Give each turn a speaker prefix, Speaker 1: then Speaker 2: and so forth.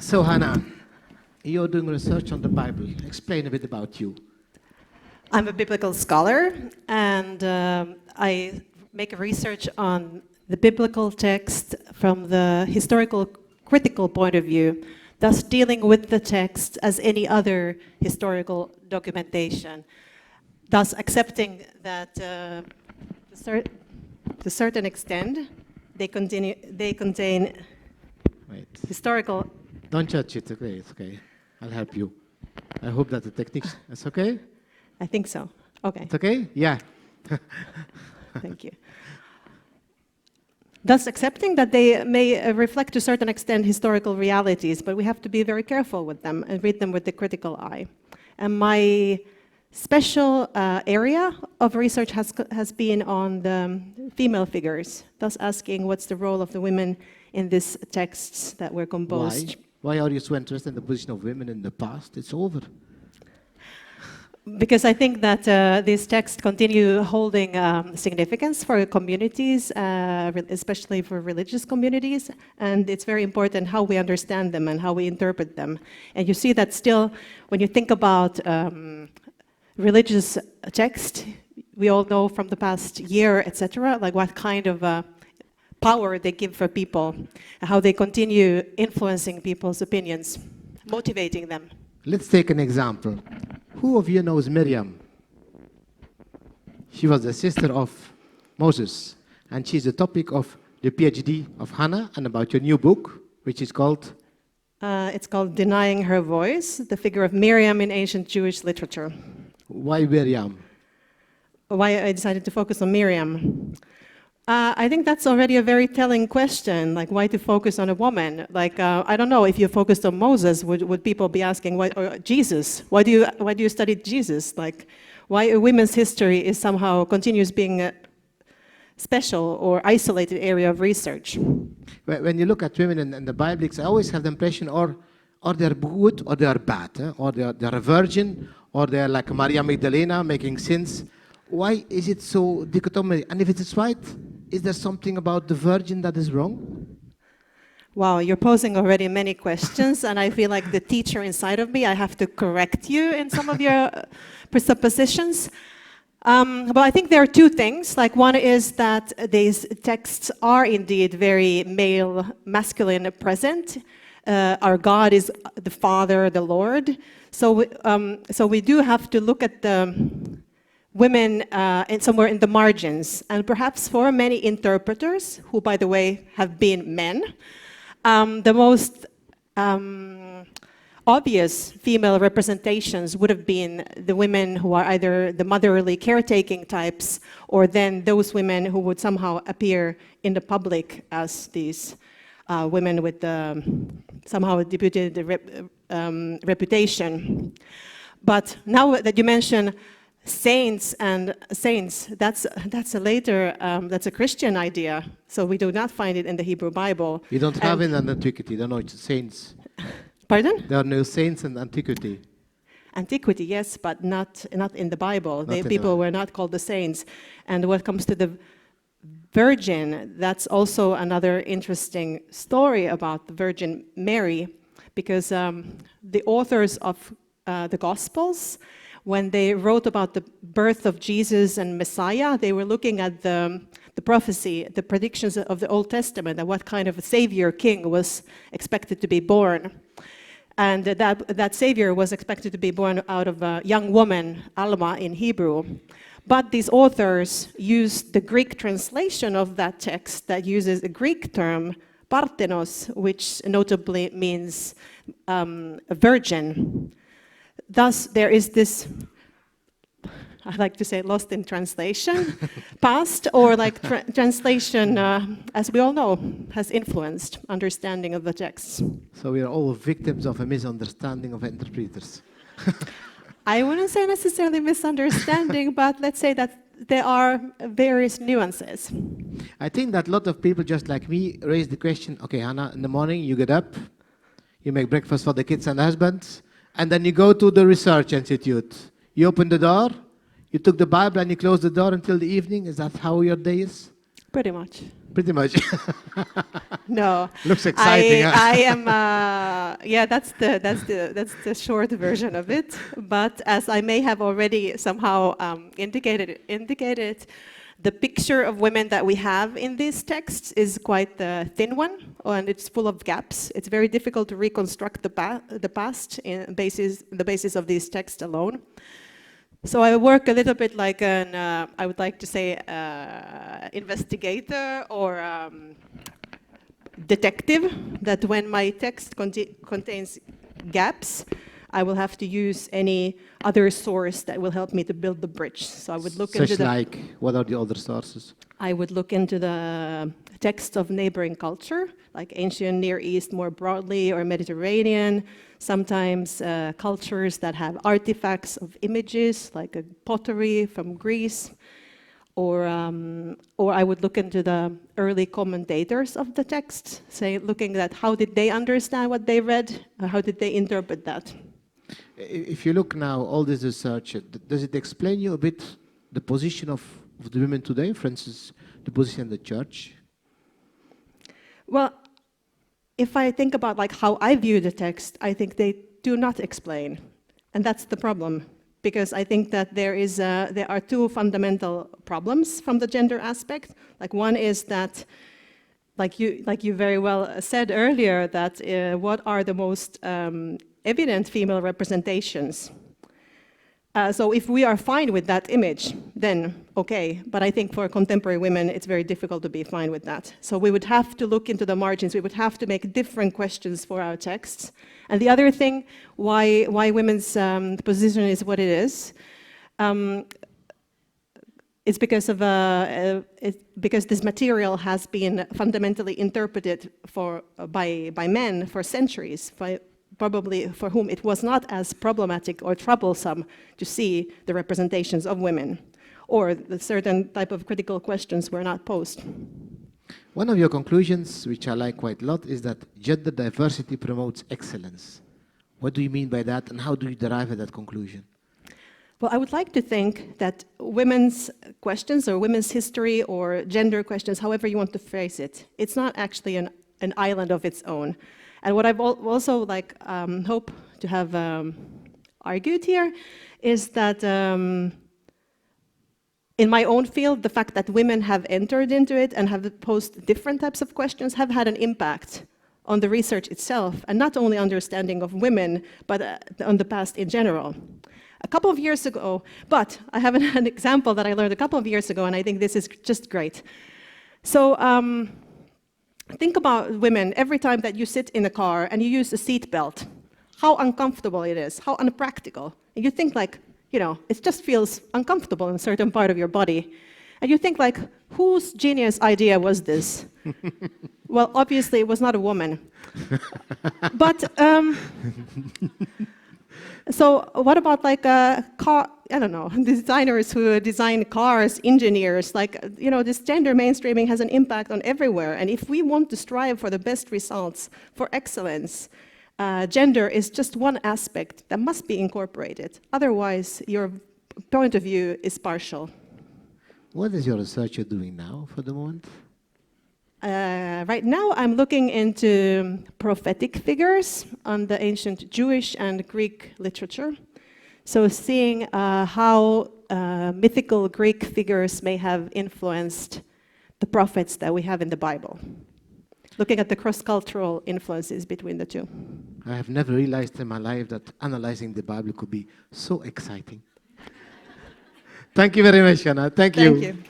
Speaker 1: So, Hanna, you're doing research on the Bible. Explain a bit about you.
Speaker 2: I'm a biblical scholar, and I make research on the biblical text from the historical critical point of view, thus dealing with the text as any other historical documentation, thus accepting that to a certain extent they contain
Speaker 1: Wait.
Speaker 2: historical.
Speaker 1: Don't judge it, okay? It's okay. I'll help you. I hope that the techniques... It's okay?
Speaker 2: I think so. Okay.
Speaker 1: It's okay? Yeah.
Speaker 2: Thank you. Thus accepting that they may reflect to a certain extent historical realities, but we have to be very careful with them and read them with the critical eye. And my special area of research has been on the female figures, thus asking what's the role of the women in these texts that were composed.
Speaker 1: Why are you so interested in the position of women in the past? It's over.
Speaker 2: Because I think that these texts continue holding significance for communities, especially for religious communities, and it's very important how we understand them and how we interpret them. And you see that still, when you think about religious text, we all know from the past year, etc., like what kind of power they give for people, how they continue influencing people's opinions, motivating them.
Speaker 1: Let's take an example. Who of you knows Miriam? She was the sister of Moses, and she's the topic of the PhD of Hanna and about your new book, which is called?
Speaker 2: It's called Denying Her Voice, the Figure of Miriam in Ancient Jewish Literature.
Speaker 1: Why Miriam?
Speaker 2: Why I decided to focus on Miriam? I think that's already a very telling question, like why to focus on a woman? Like, I don't know, if you focused on Moses, would people be asking, why, or Jesus? Why do you study Jesus? Like, why a women's history is somehow continues being a special or isolated area of research?
Speaker 1: When you look at women in the Bible, I always have the impression or they're good or they're bad, or they're a virgin, or they're like Maria Magdalena making sins. Why is it so dichotomy? And if it is right, is there something about the virgin that is wrong?
Speaker 2: Wow, you're posing already many questions, and I feel like the teacher inside of me, I have to correct you in some of your presuppositions. But I think there are two things. Like, one is that these texts are indeed very male, masculine present. Our God is the Father, the Lord. So we do have to look at the women somewhere in the margins, and perhaps for many interpreters, who, by the way, have been men, the most obvious female representations would have been the women who are either the motherly caretaking types, or then those women who would somehow appear in the public as these women with somehow deputed reputation. But now that you mention saints, that's a later, that's a Christian idea. So we do not find it in the Hebrew Bible.
Speaker 1: You don't have it in antiquity, there are no saints.
Speaker 2: Pardon?
Speaker 1: There are no saints in antiquity.
Speaker 2: Antiquity, yes, but not in the Bible. People were not called the saints. And when it comes to the Virgin, that's also another interesting story about the Virgin Mary, because the authors of the Gospels, when they wrote about the birth of Jesus and Messiah, they were looking at the prophecy, the predictions of the Old Testament, and what kind of a savior king was expected to be born. And that savior was expected to be born out of a young woman, Alma in Hebrew. But these authors used the Greek translation of that text that uses a Greek term, parthenos, which notably means a virgin. Thus, there is this, I like to say, lost in translation past, or like translation, as we all know, has influenced understanding of the texts.
Speaker 1: So we are all victims of a misunderstanding of interpreters.
Speaker 2: I wouldn't say necessarily misunderstanding, but let's say that there are various nuances.
Speaker 1: I think that a lot of people, just like me, raise the question, okay, Hanna, in the morning you get up, you make breakfast for the kids and the husbands, and then you go to the research institute. You open the door, you took the Bible and you close the door until the evening. Is that how your day is?
Speaker 2: Pretty much.
Speaker 1: Pretty much.
Speaker 2: No.
Speaker 1: Looks exciting.
Speaker 2: I am. Yeah, that's the short version of it. But as I may have already somehow indicated, the picture of women that we have in these texts is quite a thin one, and it's full of gaps. It's very difficult to reconstruct the past in the basis of these texts alone. So I work a little bit like an, I would like to say, investigator or detective, that when my text contains gaps, I will have to use any other source that will help me to build the bridge. So I would look into
Speaker 1: like, what are the other sources?
Speaker 2: I would look into the text of neighboring culture, like ancient Near East more broadly, or Mediterranean. Sometimes cultures that have artifacts of images, like a pottery from Greece. Or I would look into the early commentators of the text, looking at how did they understand what they read, or how did they interpret that.
Speaker 1: If you look now, all this research, does it explain you a bit the position of the women today, for instance, the position in the church?
Speaker 2: Well, if I think about like how I view the text, I think they do not explain, and that's the problem. Because I think that there are two fundamental problems from the gender aspect. Like one is that, like you very well said earlier, that what are the most evident female representations? So if we are fine with that image, then okay. But I think for contemporary women, it's very difficult to be fine with that. So we would have to look into the margins. We would have to make different questions for our texts. And the other thing, why women's position is what it is because of because this material has been fundamentally interpreted by men for centuries. Probably for whom it was not as problematic or troublesome to see the representations of women, or the certain type of critical questions were not posed.
Speaker 1: One of your conclusions, which I like quite a lot, is that gender diversity promotes excellence. What do you mean by that, and how do you derive at that conclusion?
Speaker 2: Well, I would like to think that women's questions, or women's history, or gender questions, however you want to phrase it, it's not actually an island of its own. And what I've also hope to have argued here is that in my own field, the fact that women have entered into it and have posed different types of questions have had an impact on the research itself, and not only understanding of women, but on the past in general. A couple of years ago, but I have an example that I learned a couple of years ago, and I think this is just great. So, think about women every time that you sit in a car and you use a seat belt, how uncomfortable it is, how unpractical. And you think like, you know, it just feels uncomfortable in a certain part of your body. And you think like, whose genius idea was this? Well, obviously it was not a woman. But, so what about like a car, I don't know, designers who design cars, engineers, like, you know, this gender mainstreaming has an impact on everywhere. And if we want to strive for the best results, for excellence, gender is just one aspect that must be incorporated. Otherwise, your point of view is partial.
Speaker 1: What is your research you're doing now for the moment?
Speaker 2: Right now, I'm looking into prophetic figures on the ancient Jewish and Greek literature. So seeing how mythical Greek figures may have influenced the prophets that we have in the Bible. Looking at the cross-cultural influences between the two.
Speaker 1: I have never realized in my life that analyzing the Bible could be so exciting. Thank you very much, Hanna. Thank you.
Speaker 2: Thank you.